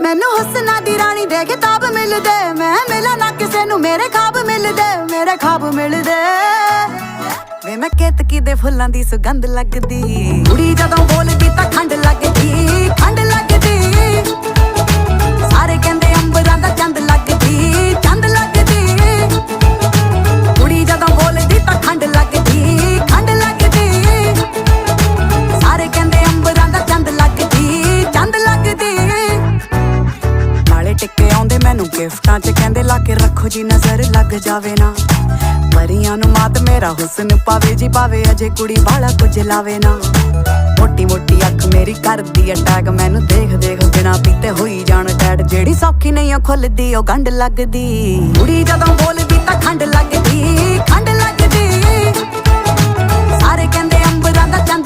ਮੈਨੂੰ ਹੁਸਨਾ ਦੀ ਰਾਣੀ ਦੇ ਕਿਤਾਬ ਮਿਲਦੇ, ਮੈਂ ਮਿਲਾਂ ਨਾ ਕਿਸੇ ਨੂੰ ਮੇਰੇ ਖਾਬ ਮਿਲਦੇ, ਮੇਰੇ ਖਾਬ ਮਿਲਦੇ। ਵੇ ਮੈਂ ਕੇਤਕੀ ਦੇ ਫੁੱਲਾਂ ਦੀ ਸੁਗੰਧ ਲੱਗਦੀ, ਕੁੜੀ ਜਦੋਂ ਬੋਲਦੀ ਤਾਂ ਖੰਡ ਲੱਗਦੀ, ਖੰਡ ਲੱਗਦੀ। ਸਾਰੇ ਕਹਿੰਦੇ ਅੰਬਰਾਂ ਦਾ ਚੰਦ ਲੱਗਦੀ, ਚੰਦ ਲੱਗਦੀ। ਕੁੜੀ ਜਦੋਂ ਬੋਲਦੀ ਤਾਂ ਖੰਡ ਲੱਗਦੀ, ਖੰਡ ਲੱਗਦੀ। ਸਾਰੇ ਕਹਿੰਦੇ ਅੰਬਰਾਂ ਦਾ ਚੰਦ ਲੱਗਦੀ, ਚੰਦ ਲੱਗਦੀ। ਨਾਲੇ ਟਿੱਕੇ ਆਉਂਦੇ ਮੈਨੂੰ ਗਿਫਟਾਂ 'ਚ, ਕਹਿੰਦੇ ਲਾ ਕੇ ਰੱਖੋ ਜੀ ਨਜ਼ਰ ਲੱਗ ਜਾਵੇ ਨਾ। ਪਰੀਆਂ ਨੂੰ ਮਾਤ ਮੇਰਾ ਹੁਸਨ ਪਾਵੇ ਜੀ ਪਾਵੇ, ਅਜੇ ਕੁੜੀ ਵਾਲਾ ਕੁਝ ਲਾਵੇ ਨਾ। ਮੋਟੀ ਮੋਟੀ ਅੱਖ ਮੇਰੀ ਕਰਦੀ ਅਟੈਕ, ਮੈਨੂੰ ਦੇਖ ਦੇਖ ਬਿਨਾ ਪੀਤੇ ਹੋਈ ਜਾਣ ਟੈਟ। ਜਿਹੜੀ ਸੌਖੀ ਨਹੀਂ ਉਹ ਖੁੱਲਦੀ ਉਹ ਗੰਢ ਲੱਗਦੀ, ਕੁੜੀ ਜਦੋਂ ਬੋਲਦੀ ਤਾਂ ਖੰਡ ਲੱਗਦੀ, ਖੰਡ ਲੱਗਦੀ। ਸਾਰੇ ਕਹਿੰਦੇ ਅੰਬਰਾਂ ਦਾ ਚੰਦ